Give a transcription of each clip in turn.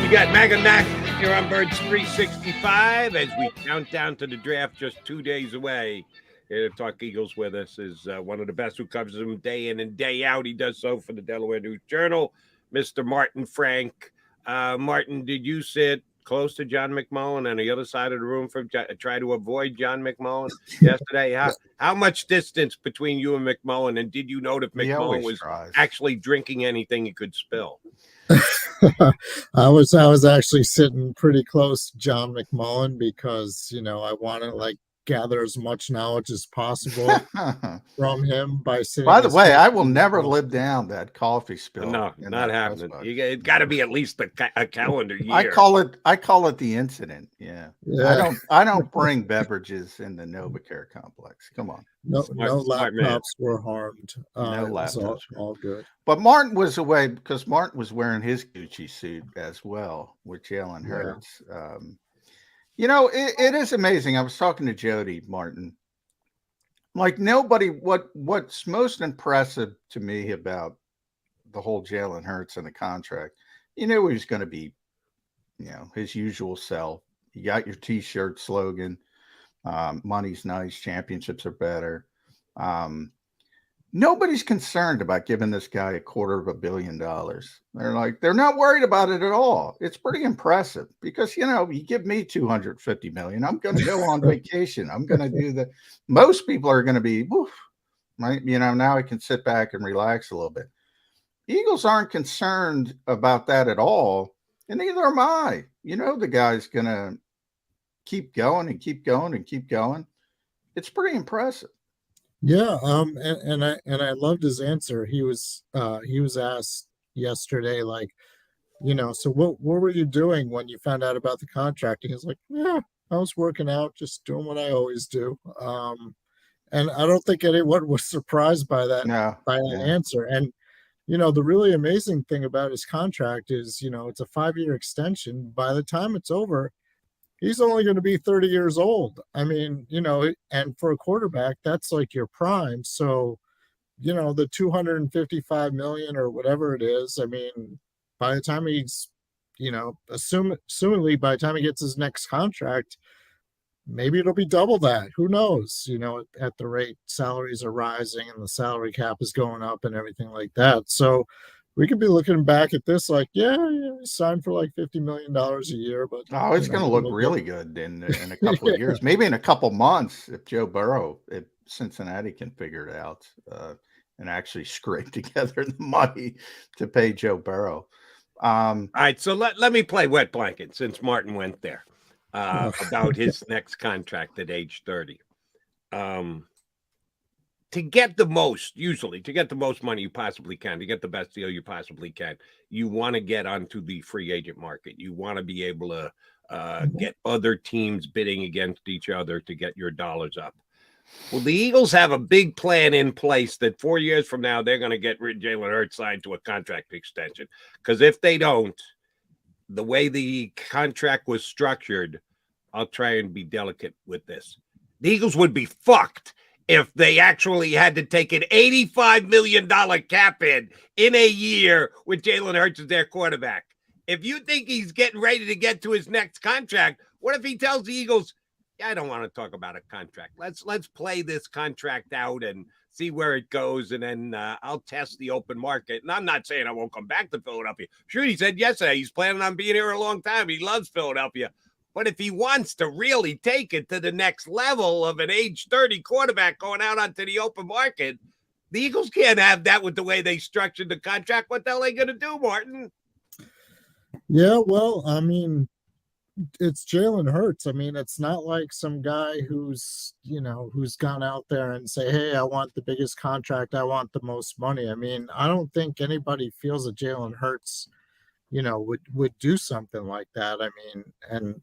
You got Maganak here on Birds 365 as we count down to the draft just 2 days away. Here to talk Eagles with us is one of the best who covers them day in and day out. He does so for the Delaware News Journal, Mr. Martin Frank. Martin, did you sit close to John McMullen on the other side of the room from try to avoid John McMullen yesterday? How much distance between you and McMullen? And did you know that McMullen was actually drinking anything he could spill? I was actually sitting pretty close to John McMullen because, I want to gather as much knowledge as possible from him by sitting. By the way, I will never live down that coffee spill. No, not happening. It's got to be at least a calendar year. I call it the incident. Yeah. I don't bring beverages in the NovaCare complex. Come on. No laptops were harmed. No laptops. All good. But Martin was away because Martin was wearing his Gucci suit as well with Jalen Hurts. It is amazing. I was talking to Jody, Martin. What's most impressive to me about the whole Jalen Hurts and the contract, he was going to be, his usual self. You got your T-shirt slogan, money's nice, championships are better. Nobody's concerned about giving this guy $250 million. They're not worried about it at all. It's pretty impressive because, you give me $250 million, I'm going to go on vacation. I'm going to do that. Most people are going to be, woof, right? Now I can sit back and relax a little bit. Eagles aren't concerned about that at all. And neither am I. The guy's going to keep going and keep going and keep going. It's pretty impressive. Yeah, and I loved his answer. He was asked yesterday, so what were you doing when you found out about the contract? And he was like, yeah, I was working out, just doing what I always do. And I don't think anyone was surprised by that answer. And the really amazing thing about his contract is, it's a 5-year extension. By the time it's over, he's only going to be 30 years old. I mean, and for a quarterback, that's like your prime. So, the $255 million or whatever it is, I mean, by the time he's, assumingly by the time he gets his next contract, maybe it'll be double that. Who knows? At the rate salaries are rising and the salary cap is going up and everything like that. So, we could be looking back at this signed for $50 million a year. But it's going to look really good in a couple of years, maybe in a couple months if Cincinnati can figure it out and actually scrape together the money to pay Joe Burrow. All right, so let me play wet blanket since Martin went there about his next contract at age 30. To get the most money you possibly can, to get the best deal you possibly can, you want to get onto the free agent market. You want to be able to get other teams bidding against each other to get your dollars up. Well, the Eagles have a big plan in place that 4 years from now, they're going to get Jalen Hurts signed to a contract extension. Because if they don't, the way the contract was structured, I'll try and be delicate with this. The Eagles would be fucked if they actually had to take an $85 million cap in a year with Jalen Hurts as their quarterback. If you think he's getting ready to get to his next contract, what if he tells the Eagles, I don't want to talk about a contract. Let's play this contract out and see where it goes, and then I'll test the open market. And I'm not saying I won't come back to Philadelphia. Sure, he said yesterday he's planning on being here a long time. He loves Philadelphia. But if he wants to really take it to the next level of an age 30 quarterback going out onto the open market, the Eagles can't have that with the way they structured the contract. What the hell are they going to do, Martin? Yeah, well, I mean, it's Jalen Hurts. I mean, it's not like some guy who's gone out there and say, hey, I want the biggest contract. I want the most money. I mean, I don't think anybody feels that Jalen Hurts would do something like that. I mean, and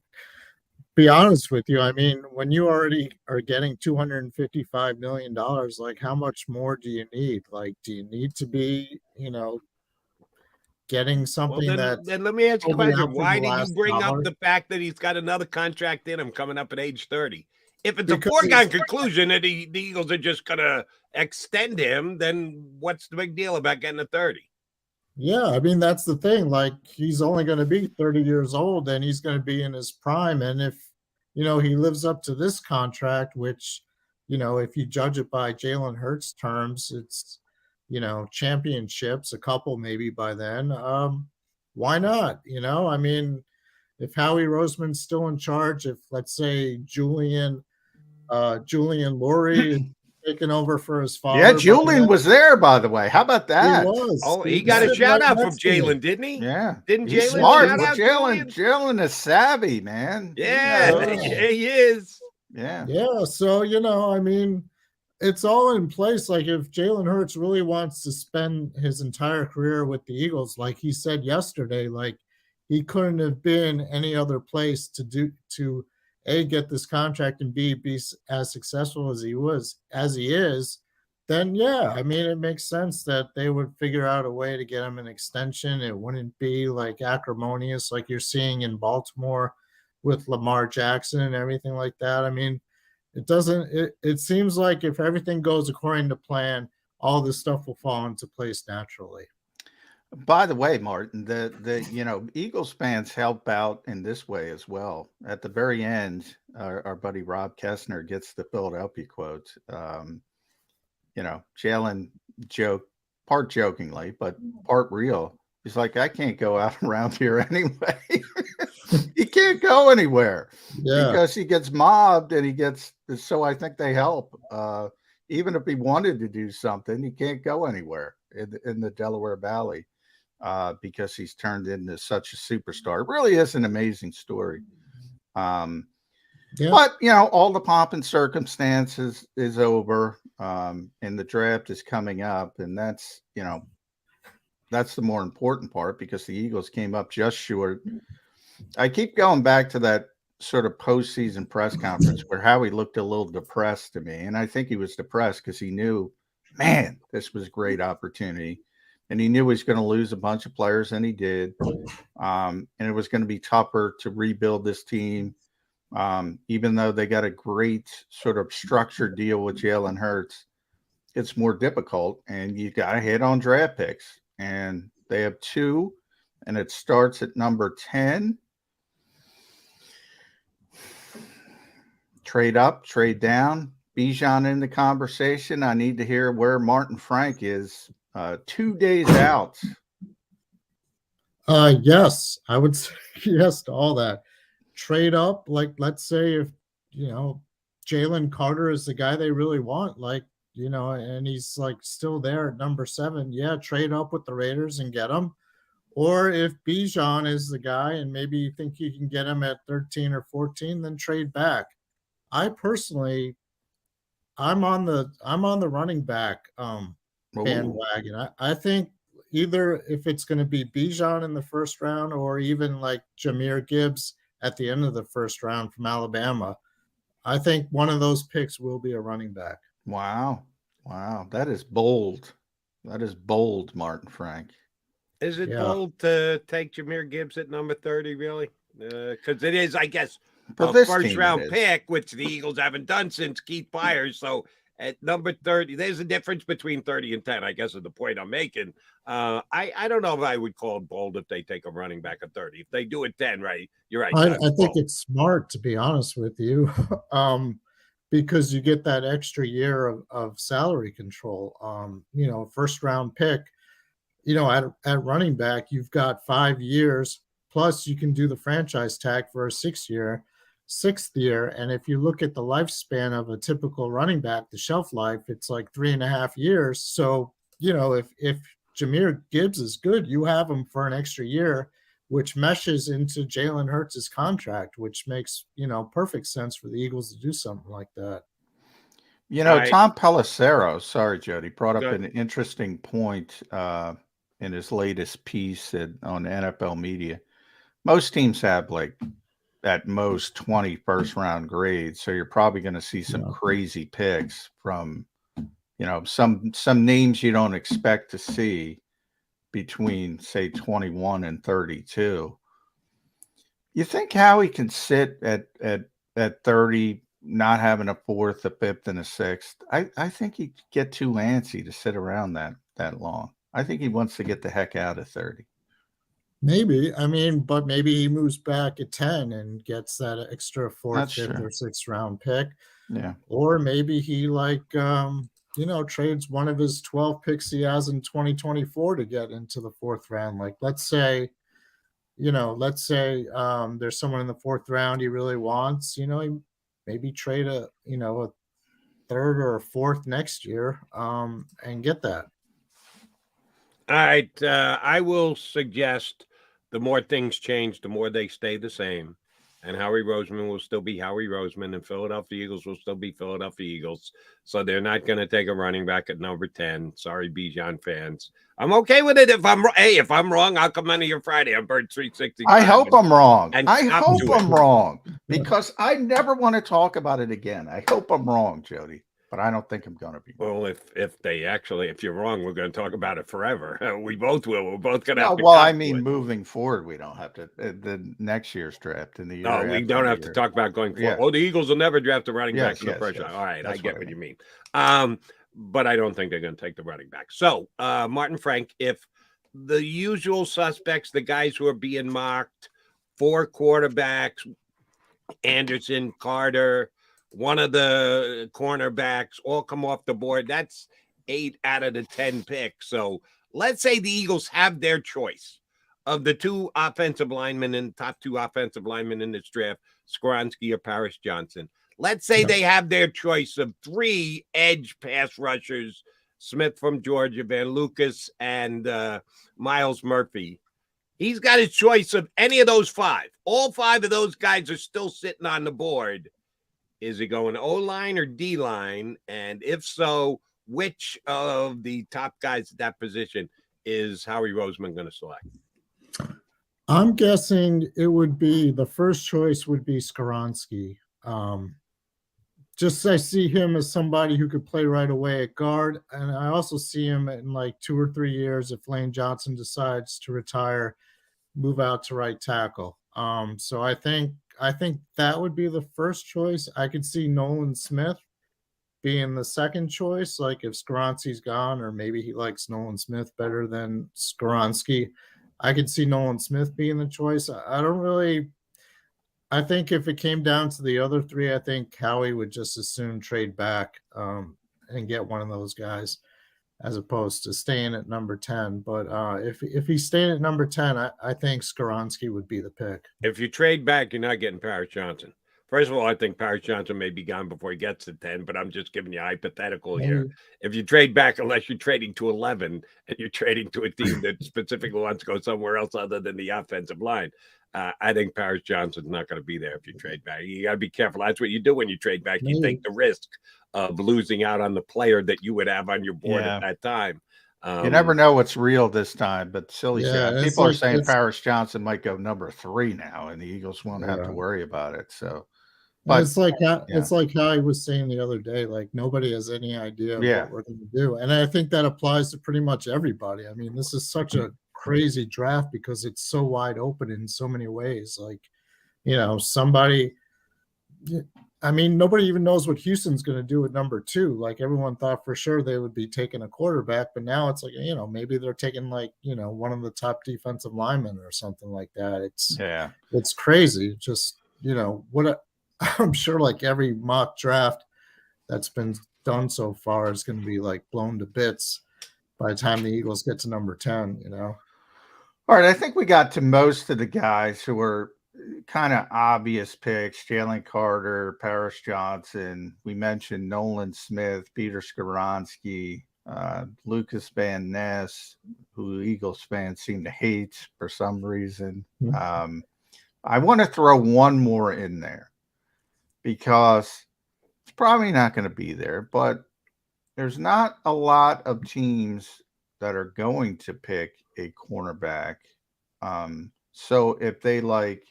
be honest with you, I mean, when you already are getting $255 million, how much more do you need? Do you need to be, getting something then let me ask you a question. Why did you bring up the fact that he's got another contract in him coming up at age 30? If it's a foregone conclusion that the Eagles are just going to extend him, then what's the big deal about getting a 30? Yeah, I mean that's the thing. Like he's only going to be 30 years old and he's going to be in his prime. And if he lives up to this contract, which, if you judge it by Jalen Hurts terms, it's championships, a couple maybe by then. Why not? I mean, if Howie Roseman's still in charge, if let's say Julian Lurie is taking over for his Yeah, father, by Julian then, was there, by the way. How about he that? was. Oh, he He's got a sitting shout right out from next to me. Jalen, didn't he? Yeah. Didn't He's Jalen smart. shout Well, out Julian? Jalen is savvy, man. He Yeah, knows. yeah, he is. Yeah. Yeah, so I mean, it's all in place. Like if Jalen Hurts really wants to spend his entire career with the Eagles, like he said yesterday, like he couldn't have been any other place to A, get this contract, and be as successful as he is, then yeah, I mean it makes sense that they would figure out a way to get him an extension. It wouldn't be like acrimonious like you're seeing in Baltimore with Lamar Jackson and everything like that. I mean, it seems like if everything goes according to plan, all this stuff will fall into place naturally. By the way, Martin, the Eagles fans help out in this way as well. At the very end, our buddy Rob Kessner gets the Philadelphia quote. Jalen joked, part jokingly, but part real. He's like, I can't go out around here anyway. He can't go anywhere because he gets mobbed and he gets. So I think they help. Even if he wanted to do something, he can't go anywhere in the Delaware Valley because he's turned into such a superstar. It really is an amazing story. But all the pomp and circumstances is over, and the draft is coming up, and that's the more important part because the Eagles came up just short. I keep going back to that sort of postseason press conference where Howie looked a little depressed to me, and I think he was depressed because he knew, man, this was a great opportunity, and he knew he was going to lose a bunch of players, and he did, and it was going to be tougher to rebuild this team. Even though they got a great sort of structured deal with Jalen Hurts, it's more difficult, and you got to hit on draft picks. And they have 2, and it starts at number 10. Trade up, trade down. Bijan in the conversation. I need to hear where Martin Frank is 2 days out. Yes, I would say yes to all that. Trade up, like let's say if Jalen Carter is the guy they really want, like and he's like still there at number 7. Yeah, trade up with the Raiders and get him. Or if Bijan is the guy and maybe you think you can get him at 13 or 14, then trade back. I personally, I'm on the running back bandwagon. I think either if it's going to be Bijan in the first round or even like Jahmyr Gibbs at the end of the first round from Alabama, I think one of those picks will be a running back. Wow. That is bold. Martin Frank. Is it bold to take Jahmyr Gibbs at number 30, really? Because it is, I guess, a first-round pick, which the Eagles haven't done since Keith Byers. So at number 30, there's a difference between 30 and 10, I guess is the point I'm making. I don't know if I would call it bold if they take a running back at 30. If they do it 10, right, you're right. I think it's smart, to be honest with you, because you get that extra year of salary control. First-round pick, at running back, you've got 5 years, plus you can do the franchise tag for a 6th year. And if you look at the lifespan of a typical running back, the shelf life, it's like 3.5 years. So, if Jahmyr Gibbs is good, you have him for an extra year, which meshes into Jalen Hurts' contract, which makes, perfect sense for the Eagles to do something like that. Tom Pelissero, sorry, Jody, brought up an interesting point in his latest piece on NFL Media. Most teams have like at most 20 first-round grades, so you're probably going to see some crazy picks from, some names you don't expect to see between, say, 21 and 32. You think Howie can sit at 30, not having a 4th, a 5th, and a 6th? I think he'd get too antsy to sit around that long. I think he wants to get the heck out of 30. Maybe. I mean, but maybe he moves back at 10 and gets that extra fourth, That's fifth, true. or sixth round pick. Yeah. Or maybe he trades one of his 12 picks he has in 2024 to get into the fourth round. Like, let's say there's someone in the fourth round he really wants, he maybe trade a third or a fourth next year and get that. All right. I will suggest the more things change, the more they stay the same. And Howie Roseman will still be Howie Roseman, and Philadelphia Eagles will still be Philadelphia Eagles. So they're not going to take a running back at number 10. Sorry, Bijan fans. I'm okay with it. If I'm wrong, I'll come into your Friday on Bird 360. I hope I'm wrong. And I hope I'm it. wrong because I never want to talk about it again. I hope I'm wrong, Jody, but I don't think I'm going to be wrong. Well, if you're wrong, we're going to talk about it forever. We both will. We're both going to have to. Well, I mean, moving forward, we don't have to. The next year's draft in the year. No, we don't have to talk about going forward. Yeah. Oh, the Eagles will never draft a running back. Yes. All right, That's I get what I what you mean. But I don't think they're going to take the running back. So, Martin Frank, if the usual suspects, the guys who are being mocked, 4 quarterbacks, Anderson, Carter, one of the cornerbacks, all come off the board, that's 8 out of the 10 picks. So let's say the Eagles have their choice of the 2 offensive linemen and top 2 offensive linemen in this draft, Skoronski or Paris Johnson. Let's say they have their choice of 3 edge pass rushers, Smith from Georgia, Van Lucas, and Miles Murphy. He's got his choice of any of those 5. All 5 of those guys are still sitting on the board. Is he going O-line or D-line? And if so, which of the top guys at that position is Howie Roseman going to select? I'm guessing it would be the first choice would be Skoronski. Just I see him as somebody who could play right away at guard, and I also see him in like 2 or 3 years if Lane Johnson decides to retire, move out to right tackle. So I think that would be the first choice. I could see Nolan Smith being the second choice, like if Skoronski's gone, or maybe he likes Nolan Smith better than Skoronski. I could see Nolan Smith being the choice. I think if it came down to the other 3, I think Howie would just as soon trade back and get one of those guys as opposed to staying at number 10. But if he's staying at number 10, I think Skoronski would be the pick. If you trade back, you're not getting Paris Johnson. First of all, I think Paris Johnson may be gone before he gets to 10, but I'm just giving you a hypothetical here. If you trade back, unless you're trading to 11 and you're trading to a team that specifically wants to go somewhere else other than the offensive line, I think Paris Johnson's not going to be there if you trade back. You got to be careful. That's what you do when you trade back. You take the risk of losing out on the player that you would have on your board at that time. You never know what's real this time, but silly. People are saying Paris Johnson might go number 3 now, and the Eagles won't have to worry about it. So, but it's like how I was saying the other day, like nobody has any idea what we're going to do, and I think that applies to pretty much everybody. I mean, this is such a crazy draft because it's so wide open in so many ways. Like, nobody even knows what Houston's going to do at number 2. Like everyone thought for sure they would be taking a quarterback, but now it's like, maybe they're taking one of the top defensive linemen or something like that. It's crazy. Just, I'm sure like every mock draft that's been done so far is going to be like blown to bits by the time the Eagles get to number 10, All right. I think we got to most of the guys who were kind of obvious picks: Jalen Carter, Paris Johnson. We mentioned Nolan Smith, Peter Skoronski, Lucas Van Ness, who Eagles fans seem to hate for some reason. I want to throw one more in there because it's probably not going to be there, but there's not a lot of teams that are going to pick a cornerback. So if they like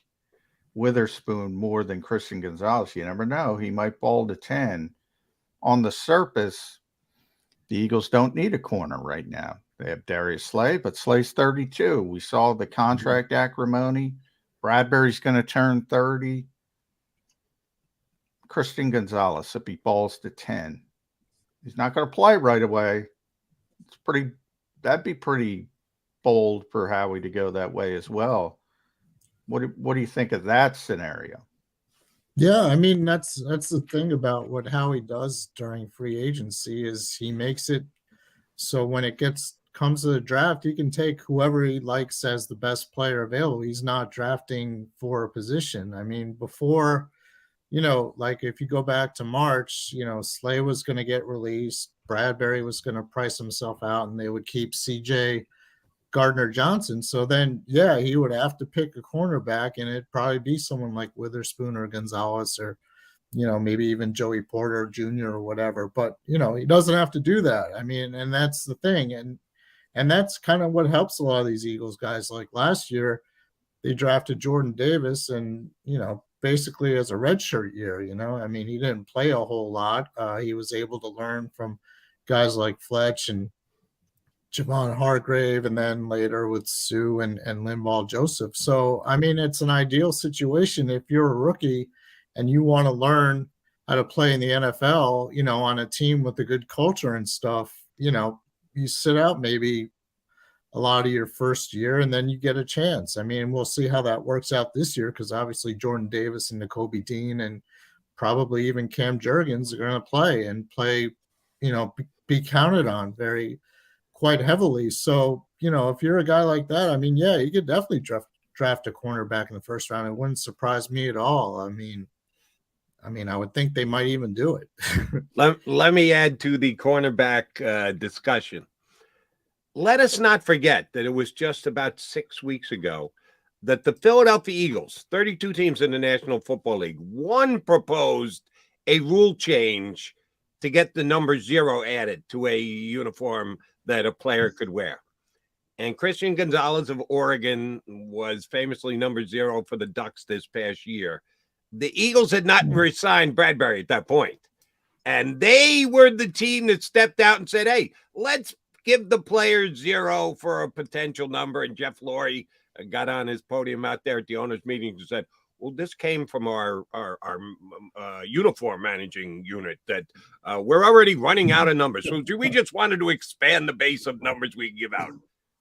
Witherspoon more than Christian Gonzalez, you never know. He might fall to 10. On the surface, the Eagles don't need a corner right now. They have Darius Slay, but Slay's 32. We saw the contract acrimony. Bradbury's going to turn 30. Christian Gonzalez, if he falls to 10, he's not going to play right away. It's pretty that'd be pretty bold for Howie to go that way as well. What do you think of that scenario? Yeah, I mean that's the thing about what Howie does during free agency is he makes it so when it comes to the draft, he can take whoever he likes as the best player available. He's not drafting for a position. I mean, before, like if you go back to March, Slay was going to get released, Bradbury was going to price himself out, and they would keep CJ Gardner Johnson. So then, yeah, he would have to pick a cornerback, and it'd probably be someone like Witherspoon or Gonzalez or, maybe even Joey Porter Jr. or whatever. But, he doesn't have to do that. I mean, and that's the thing. And that's kind of what helps a lot of these Eagles guys. Like last year, they drafted Jordan Davis and, basically as a redshirt year, I mean, he didn't play a whole lot. He was able to learn from guys like Fletch and Javon Hargrave, and then later with Sue and Linval Joseph. So, I mean, it's an ideal situation if you're a rookie and you want to learn how to play in the NFL, on a team with a good culture and stuff, you sit out maybe a lot of your first year and then you get a chance. I mean, we'll see how that works out this year because obviously Jordan Davis and Nakobe Dean and probably even Cam Jurgens are going to play, be counted on quite heavily. So, if you're a guy like that, I mean, yeah, you could definitely draft a cornerback in the first round. It wouldn't surprise me at all. I mean, I would think they might even do it. Let me add to the cornerback discussion. Let us not forget that it was just about 6 weeks ago that the Philadelphia Eagles, 32 teams in the National Football League, one proposed a rule change to get the number 0 added to a uniform that a player could wear. And Christian Gonzalez of Oregon was famously number 0 for the Ducks this past year. The Eagles had not re-signed Bradbury at that point. And they were the team that stepped out and said, hey, let's give the player 0 for a potential number. And Jeff Lurie got on his podium out there at the owners' meeting and said, well, this came from our uniform managing unit that we're already running out of numbers. So we just wanted to expand the base of numbers we can give out.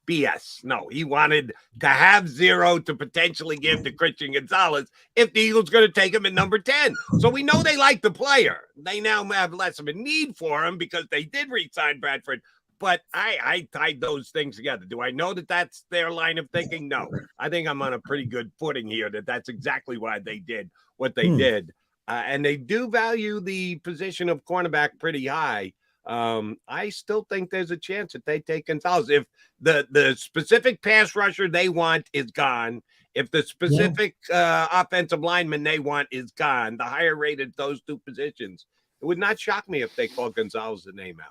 BS. No, he wanted to have 0 to potentially give to Christian Gonzalez if the Eagles going to take him at number 10. So we know they like the player. They now have less of a need for him because they did re-sign Bradford. But I tied those things together. Do I know that that's their line of thinking? No. I think I'm on a pretty good footing here that that's exactly why they did what they did. And they do value the position of cornerback pretty high. I still think there's a chance that they take Gonzalez. If the specific pass rusher they want is gone, if the specific offensive lineman they want is gone, the higher rated those two positions, it would not shock me if they call Gonzalez the name out.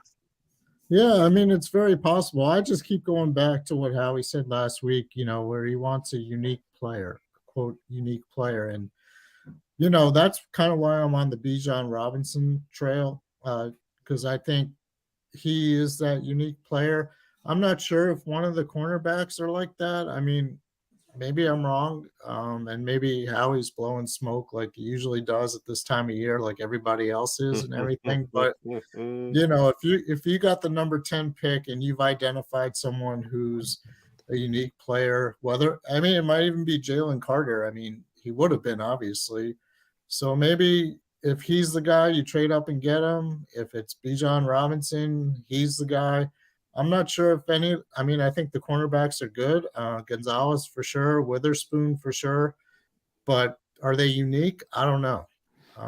Yeah, I mean, it's very possible. I just keep going back to what Howie said last week, where he wants a unique player, quote, unique player. And, that's kind of why I'm on the Bijan Robinson trail, because I think he is that unique player. I'm not sure if one of the cornerbacks are like that. I mean, maybe I'm wrong. And maybe Howie's blowing smoke like he usually does at this time of year, like everybody else is and everything. But, if you got the number 10 pick and you've identified someone who's a unique player, it might even be Jalen Carter. I mean, he would have been, obviously. So maybe if he's the guy, you trade up and get him. If it's Bijan Robinson, he's the guy. I'm not sure if I think the cornerbacks are good. Gonzalez for sure, Witherspoon for sure. But are they unique? I don't know.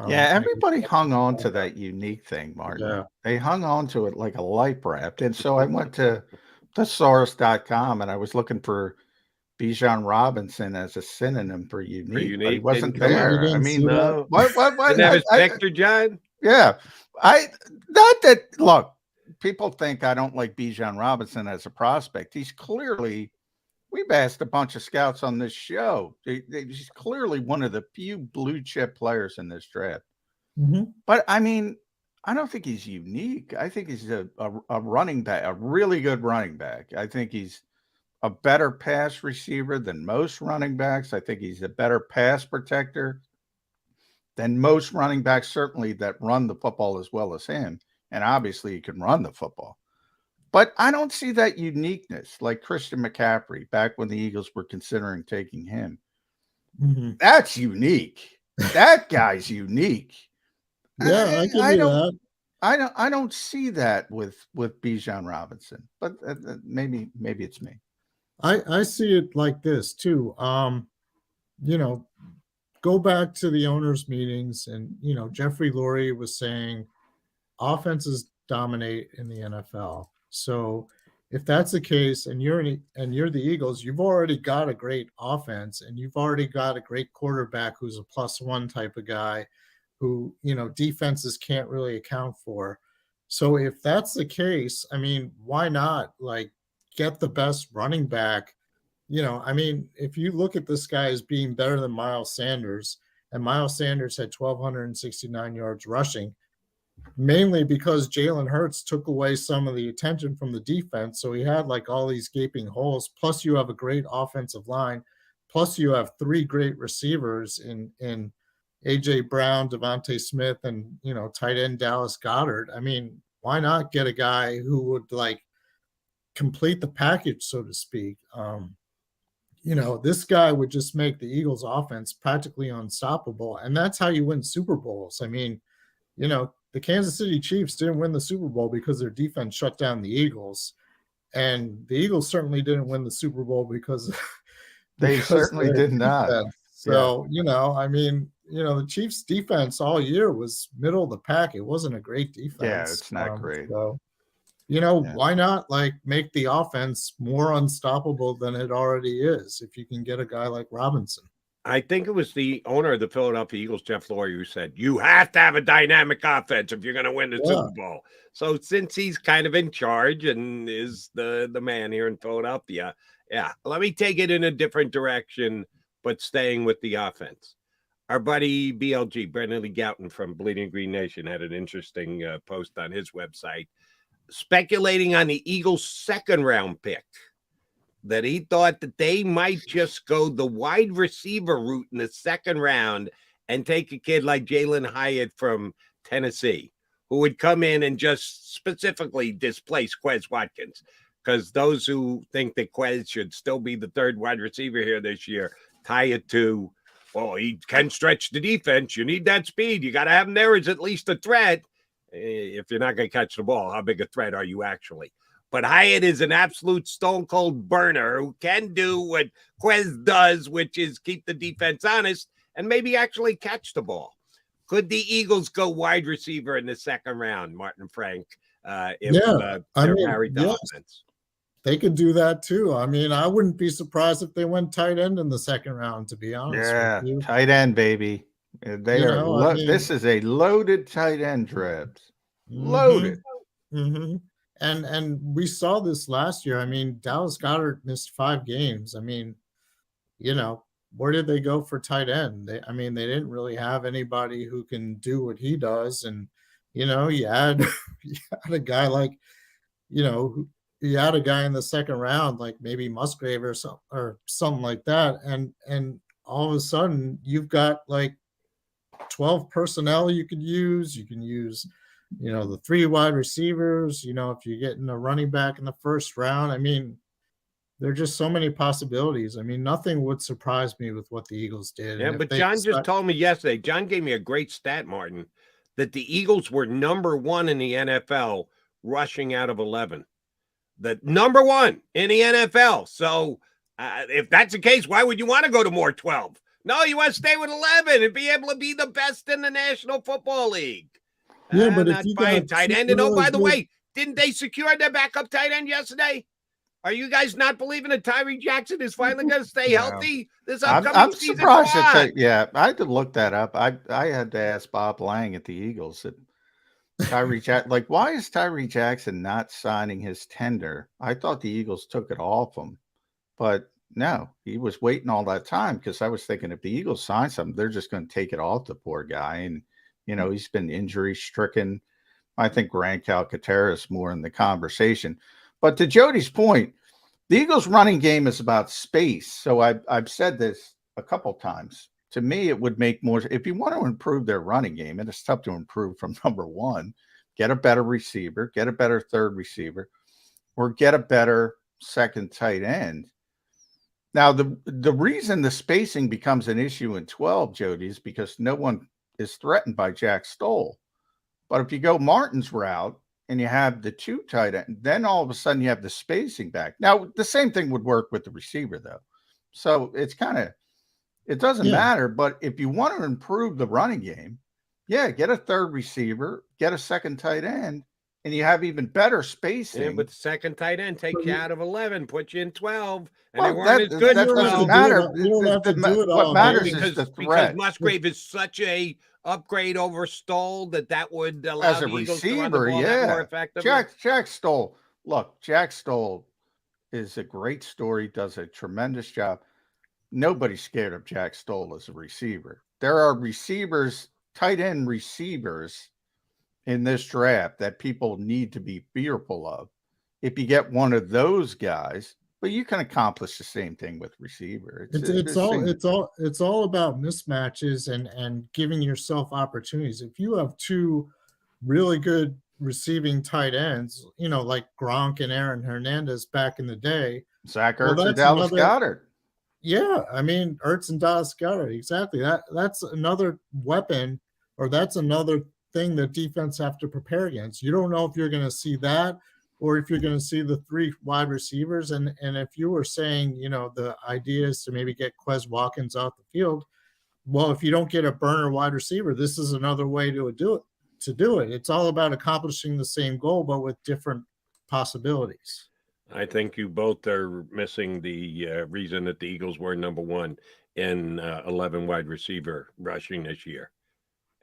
Everybody hung on to that unique thing, Martin. Yeah. They hung on to it like a life raft. And so I went to thesaurus.com and I was looking for Bijan Robinson as a synonym for unique. But he wasn't there. I mean, no. What? Didn't have his picture, John? Yeah. Look, people think I don't like Bijan Robinson as a prospect. He's clearly, we've asked a bunch of scouts on this show. He's clearly one of the few blue chip players in this draft. Mm-hmm. But I mean, I don't think he's unique. I think he's a running back, a really good running back. I think he's a better pass receiver than most running backs. I think he's a better pass protector than most running backs, certainly that run the football as well as him. And obviously he can run the football. But I don't see that uniqueness like Christian McCaffrey back when the Eagles were considering taking him. Mhm. That's unique. That guy's unique. Yeah, I give you that. I don't see that with Bijan Robinson, but maybe it's me. I see it like this too. You know, go back to the owners' meetings, and Jeffrey Lurie was saying offenses dominate in the NFL. So if that's the case, and you're the Eagles, you've already got a great offense, and you've already got a great quarterback who's a +1 type of guy, who defenses can't really account for. So if that's the case, I mean, why not get the best running back? I mean, if you look at this guy as being better than Miles Sanders, and Miles Sanders had 1,269 yards rushing, mainly because Jalen Hurts took away some of the attention from the defense. So he had all these gaping holes. Plus, you have a great offensive line. Plus, you have 3 great receivers in A.J. Brown, Devontae Smith, and tight end Dallas Goedert. I mean, why not get a guy who would complete the package, so to speak? This guy would just make the Eagles offense practically unstoppable. And that's how you win Super Bowls. I mean, the Kansas City Chiefs didn't win the Super Bowl because their defense shut down the Eagles. And the Eagles certainly didn't win the Super Bowl because they certainly did not. So, I mean, the Chiefs defense all year was middle of the pack. It wasn't a great defense. Yeah, it's not great. So, why not make the offense more unstoppable than it already is if you can get a guy like Robinson? I think it was the owner of the Philadelphia Eagles, Jeff Lurie, who said, you have to have a dynamic offense if you're going to win the Super Bowl. So since he's kind of in charge and is the man here in Philadelphia, let me take it in a different direction, but staying with the offense. Our buddy BLG, Brendan Lee Gouton from Bleeding Green Nation, had an interesting post on his website speculating on the Eagles' second-round pick, that he thought that they might just go the wide receiver route in the second round and take a kid like Jalen Hyatt from Tennessee, who would come in and just specifically displace Quez Watkins. Because those who think that Quez should still be the third wide receiver here this year tie it to, well, he can stretch the defense. You need that speed. You got to have him there as at least a threat. If you're not going to catch the ball, how big a threat are you actually? But Hyatt is an absolute stone-cold burner who can do what Quez does, which is keep the defense honest and maybe actually catch the ball. Could the Eagles go wide receiver in the second round, Martin Frank, if they're married to offense? They could do that too. I mean, I wouldn't be surprised if they went tight end in the second round, to be honest with you. Tight end, baby. This is a loaded tight end draft. Loaded. Mm-hmm. And we saw this last year. I mean, Dallas Goedert missed 5 games. I mean, where did they go for tight end? They didn't really have anybody who can do what he does. And, you had a guy like, you had a guy in the second round, like maybe Musgrave or something like that. And all of a sudden you've got 12 personnel you could use. You can use, the 3 wide receivers, if you're getting a running back in the first round. I mean, there are just so many possibilities. I mean, nothing would surprise me with what the Eagles did. Yeah, but John just told me yesterday, John gave me a great stat, Martin, that the Eagles were number 1 in the NFL rushing out of 11. The number 1 in the NFL. So if that's the case, why would you want to go to more 12? No, you want to stay with 11 and be able to be the best in the National Football League. Yeah, but if you got tight end, and by the way, didn't they secure their backup tight end yesterday? Are you guys not believing that Tyree Jackson is finally going to stay healthy this upcoming season? I'm surprised. I had to look that up. I had to ask Bob Lang at the Eagles that Tyree Jackson, why is Tyree Jackson not signing his tender? I thought the Eagles took it off him, but no, he was waiting all that time because I was thinking if the Eagles sign something, they're just going to take it off the poor guy. And, he's been injury stricken. I think Grant Calcaterra is more in the conversation. But to Jody's point, the Eagles running game is about space. So I've said this a couple times. To me, it would make more, if you want to improve their running game, and it's tough to improve from number 1, get a better receiver, get a better third receiver, or get a better second tight end. Now, the reason the spacing becomes an issue in 12, Jody, is because no one is threatened by Jack Stoll. But if you go Martin's route and you have the 2 tight end, then all of a sudden you have the spacing back. Now, the same thing would work with the receiver, though. So it's kind of, it doesn't matter. But if you want to improve the running game, get a third receiver, get a second tight end, and you have even better spacing. Yeah, but the second tight end takes you out of 11, puts you in 12, and they weren't as good. That doesn't matter. What matters is the threat. Because Musgrave is such a upgrade over Stoll that would allow as a the Eagles receiver, to run the ball more effectively. Jack Stoll. Look, Jack Stoll is a great story. Does a tremendous job. Nobody's scared of Jack Stoll as a receiver. There are receivers, tight end receivers, in this draft that people need to be fearful of. If you get one of those guys, but you can accomplish the same thing with receiver. It's all about mismatches and giving yourself opportunities. If you have 2 really good receiving tight ends, like Gronk and Aaron Hernandez back in the day, Zach Ertz and Dallas Goedert. Yeah, I mean Ertz and Dallas Goedert, exactly. That's another weapon, or that's another thing that defense have to prepare against. You don't know if you're going to see that or if you're going to see the 3 wide receivers. And if you were saying, the idea is to maybe get Quez Watkins off the field, well, if you don't get a burner wide receiver, this is another way to do it. It's all about accomplishing the same goal, but with different possibilities. I think you both are missing the reason that the Eagles were number 1 in 11 wide receiver rushing this year.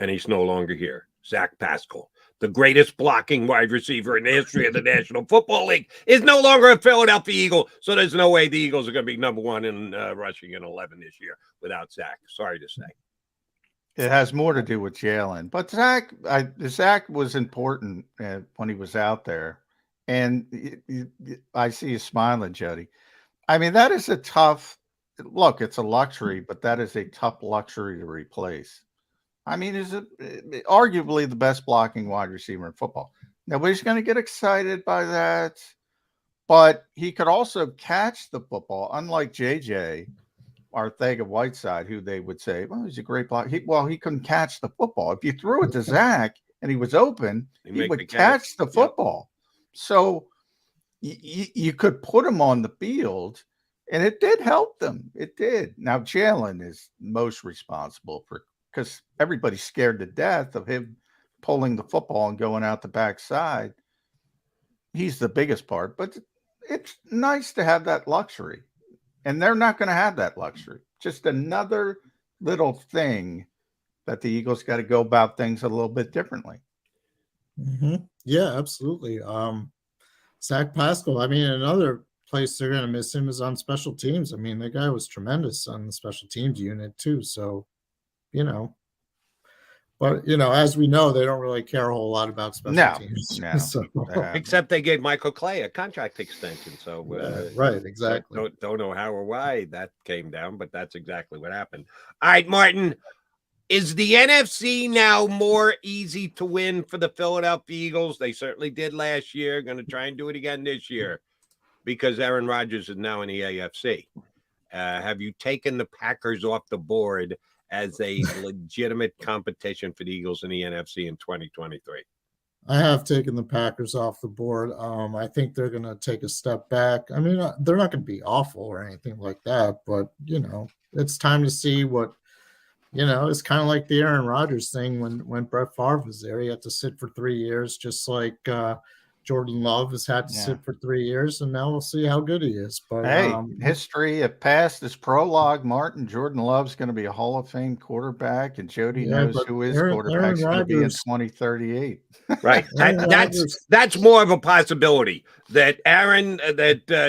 And he's no longer here. Zach Pascal, the greatest blocking wide receiver in the history of the National Football League, is no longer a Philadelphia Eagle. So there's no way the Eagles are going to be number 1 in rushing in 11 this year without Zach. Sorry to say. It has more to do with Jalen. But Zach was important when he was out there. And I see you smiling, Jody. I mean, that is a tough look. It's a luxury, but that is a tough luxury to replace. I mean, is it arguably the best blocking wide receiver in football? Nobody's going to get excited by that, but he could also catch the football, unlike JJ Arcega-Whiteside, who they would say, well, he's a great block. He couldn't catch the football. If you threw it to Zach and he was open, he would catch the football. Yep. So you could put him on the field, and it did help them. It did. Now, Jalen is most responsible because everybody's scared to death of him pulling the football and going out the backside. He's the biggest part, but it's nice to have that luxury. And they're not going to have that luxury. Just another little thing that the Eagles got to go about things a little bit differently. Mm-hmm. Yeah, absolutely. Zach Pascal, I mean, another place they're going to miss him is on special teams. I mean, the guy was tremendous on the special teams unit too. So, but as we know, they don't really care a whole lot about special teams. No. So, except they gave Michael Clay a contract extension. So right, exactly. Don't know how or why that came down, but that's exactly what happened. All right, Martin, is the NFC now more easy to win for the Philadelphia Eagles? They certainly did last year. Going to try and do it again this year because Aaron Rodgers is now in the AFC. Have you taken the Packers off the board as a legitimate competition for the Eagles in the NFC in 2023? I have taken the Packers off the board. I think they're going to take a step back. I mean, they're not going to be awful or anything like that, but, it's time to see what, it's kind of like the Aaron Rodgers thing when Brett Favre was there. He had to sit for 3 years, just like Jordan Love has had to sit for 3 years, and now we'll see how good he is. But hey, history of past is prologue, Martin. Jordan Love's going to be a Hall of Fame quarterback, and Jody knows who his quarterback's going to be in 2038. Right. That's more of a possibility that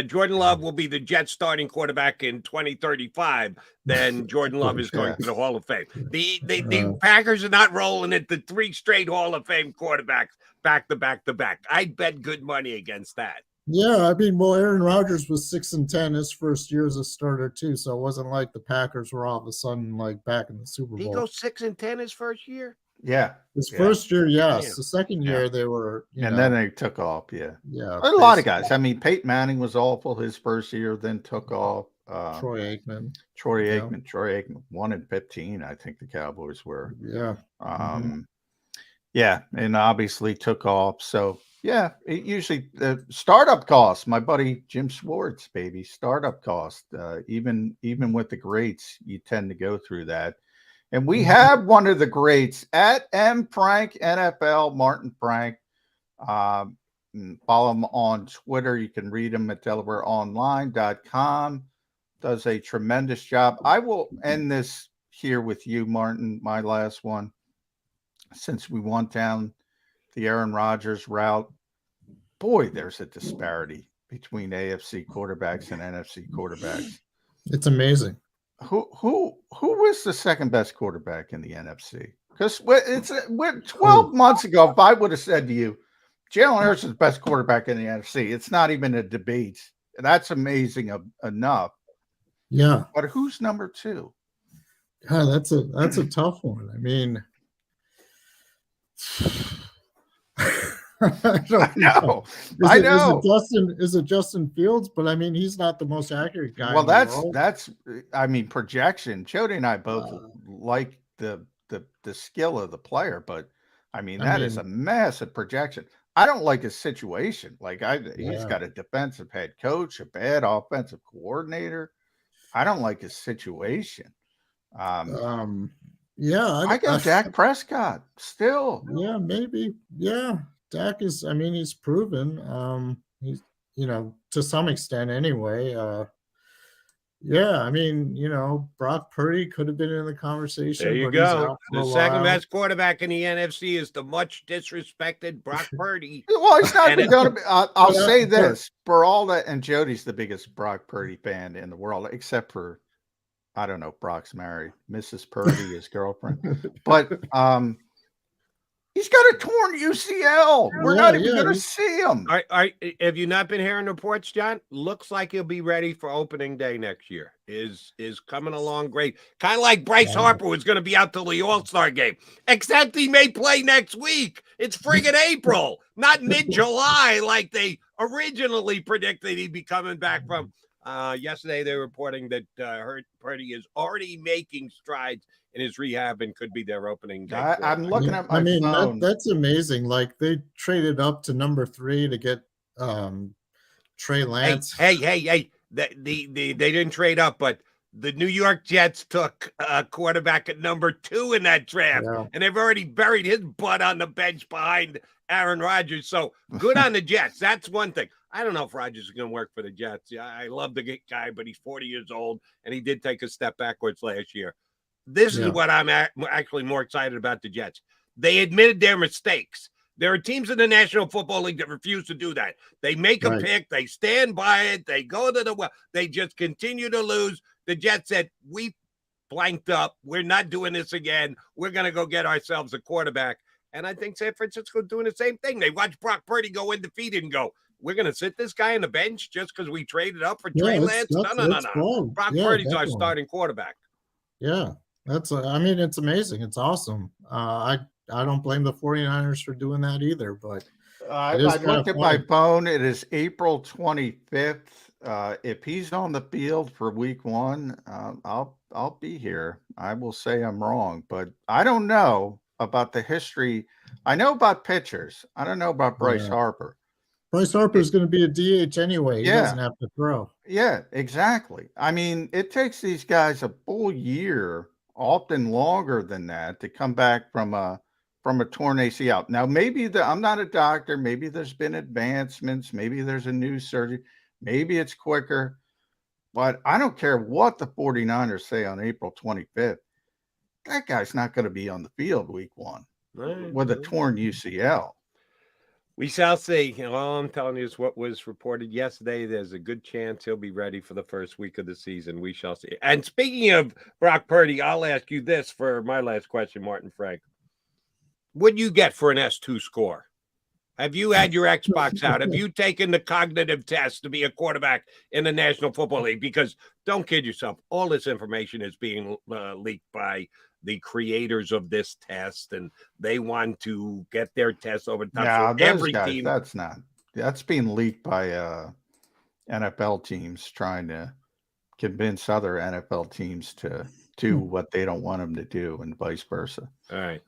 Jordan Love will be the Jets starting quarterback in 2035 than Jordan Love is going to the Hall of Fame. The Packers are not rolling into 3 straight Hall of Fame quarterbacks back to back. I'd bet good money against that. Yeah, I mean, well, Aaron Rodgers was 6-10 his first year as a starter too, so it wasn't like the Packers were all of a sudden like back in the Super Bowl. Did he go 6-10 his first year? Yeah. His Yeah. first year, yes. Damn. The second year, they were, And then they took off. Yeah. yeah, A lot of basically. guys. I mean, Peyton Manning was awful his first year, then took off. Troy Aikman. Troy Yeah. Aikman, 1-15, I think the Cowboys were. Yeah. Yeah, and obviously took off. So yeah, it usually the startup costs. My buddy Jim Schwartz, baby, startup cost. Even with the greats, you tend to go through that. And we have one of the greats at M Frank NFL, Martin Frank. Follow him on Twitter. You can read him at DelawareOnline.com. Does a tremendous job. I will end this here with you, Martin, my last one. Since we went down the Aaron Rodgers route, boy, there's a disparity between AFC quarterbacks and NFC quarterbacks. It's amazing. Who was the second best quarterback in the NFC? Because 12 months ago, if I would have said to you, Jalen Hurts is the best quarterback in the NFC, it's not even a debate. That's amazing enough. Yeah. But who's number two? God, that's a tough one. I mean, I don't know. Is it Justin Fields? But I mean, he's not the most accurate guy. Well, that's I mean, projection. Jody and I both like the skill of the player, but I mean, that is a massive projection. I don't like his situation. Like he's got a defensive head coach, a bad offensive coordinator. I don't like his situation. Yeah, I got Dak Prescott still. Yeah, maybe. Yeah, Dak is. I mean, he's proven. He's to some extent anyway. Yeah, I mean, Brock Purdy could have been in the conversation. There you but he's go. out for The a second while. best quarterback in the NFC is the much disrespected Brock Purdy. Well, he's not going to be. I'll say this for all that, and Jody's the biggest Brock Purdy fan in the world, except for, I don't know, Brock's married, Mrs. Purdy, his girlfriend, but he's got a torn UCL. We're not even going to see him. Have you not been hearing reports, John? Looks like he'll be ready for opening day next year. Is coming along great. Kind of like Bryce Harper was going to be out till the All-Star game, except he may play next week. It's friggin' April, not mid-July like they originally predicted he'd be coming back from. Yesterday, they were reporting that Purdy is already making strides in his rehab and could be their opening day. I'm looking at my phone. That's amazing. Like they traded up to number 3 to get Trey Lance. Hey! They didn't trade up, but the New York Jets took a quarterback at number 2 in that draft, and they've already buried his butt on the bench behind Aaron Rodgers. So good on the Jets. That's one thing. I don't know if Rodgers is going to work for the Jets. Yeah, I love the guy, but he's 40 years old, and he did take a step backwards last year. This is what I'm actually more excited about the Jets. They admitted their mistakes. There are teams in the National Football League that refuse to do that. They make a pick. They stand by it. They go to the well. They just continue to lose. The Jets said, we blanked up. We're not doing this again. We're going to go get ourselves a quarterback. And I think San Francisco doing the same thing. They watched Brock Purdy go undefeated and go, we're going to sit this guy on the bench just because we traded up for Trey Lance? No. Brock Purdy's our starting quarterback. Yeah, I mean, it's amazing. It's awesome. I don't blame the 49ers for doing that either, but I looked at my phone. It is April 25th. If he's on the field for week 1, I'll be here. I will say I'm wrong, but I don't know about the history. I know about pitchers. I don't know about Bryce Harper. Bryce Harper is going to be a DH anyway. He doesn't have to throw. Yeah, exactly. I mean, it takes these guys a full year, often longer than that, to come back from a torn ACL. Now, maybe I'm not a doctor. Maybe there's been advancements. Maybe there's a new surgery. Maybe it's quicker. But I don't care what the 49ers say on April 25th. That guy's not going to be on the field week 1 with a torn UCL. We shall see. All I'm telling you is what was reported yesterday. There's a good chance he'll be ready for the first week of the season. We shall see. And speaking of Brock Purdy, I'll ask you this for my last question, Martin Frank. What do you get for an S2 score? Have you had your Xbox out? Have you taken the cognitive test to be a quarterback in the National Football League? Because don't kid yourself, all this information is being leaked by the creators of this test, and they want to get their test over the top. Yeah, So those every guys, team. that's being leaked by NFL teams trying to convince other NFL teams to do what they don't want them to do, and vice versa. All right.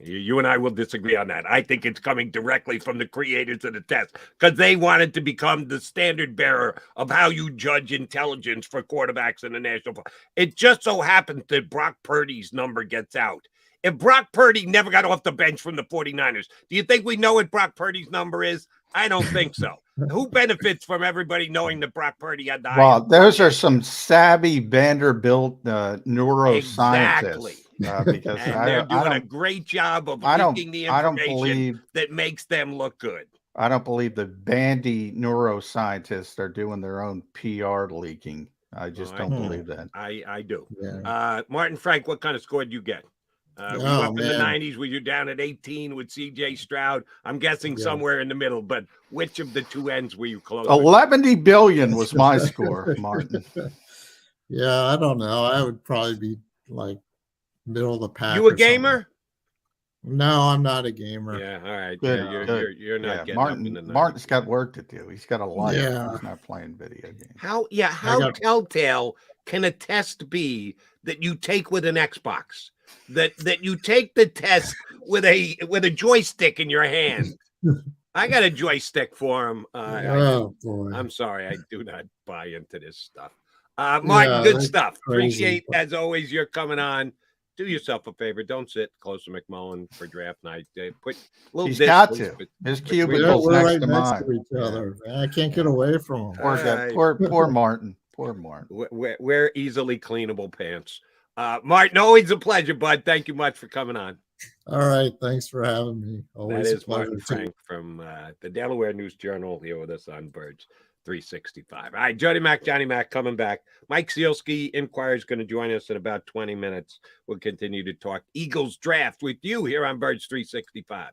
You and I will disagree on that. I think it's coming directly from the creators of the test because they wanted to become the standard bearer of how you judge intelligence for quarterbacks in the National Football. It just so happens that Brock Purdy's number gets out. If Brock Purdy never got off the bench from the 49ers, do you think we know what Brock Purdy's number is? I don't think so. Who benefits from everybody knowing that Brock Purdy had the Well, those are some savvy Vanderbilt neuroscientists. Exactly. Because and they're doing a great job of leaking the information that makes them look good. I don't believe the bandy neuroscientists are doing their own PR leaking. I just don't believe that. I do. Yeah. Martin Frank, what kind of score did you get? Were you up in the 90s? Were you down at 18 with C.J. Stroud? I'm guessing somewhere in the middle, but which of the two ends were you close? 11 billion was my score, Martin. Yeah, I don't know. I would probably be like middle of the pack. You a gamer? No, I'm not a gamer. Yeah, all right. Good. You're not getting Martin, up in the 90s. Martin's got work to do. He's got a life. Yeah. He's not playing video games. How telltale can a test be that you take with an Xbox? That you take the test with a joystick in your hand. I got a joystick for him. Boy. I'm sorry, I do not buy into this stuff. Martin, good stuff. Crazy. Appreciate, as always, you're coming on. Do yourself a favor. Don't sit close to McMullen for draft night. Put a little. He's got to. His cubicle's we're next right to next mine. to each other. I can't get away from him. Poor Martin. Poor Martin. Wear easily cleanable pants. Martin, always a pleasure, bud. Thank you much for coming on. All right. Thanks for having me. Always that is a pleasure. Martin Frank from the Delaware News Journal here with us on Birds 365. All right, Johnny Mac coming back. Mike Zielski, Inquirer, is going to join us in about 20 minutes. We'll continue to talk Eagles draft with you here on Birds 365.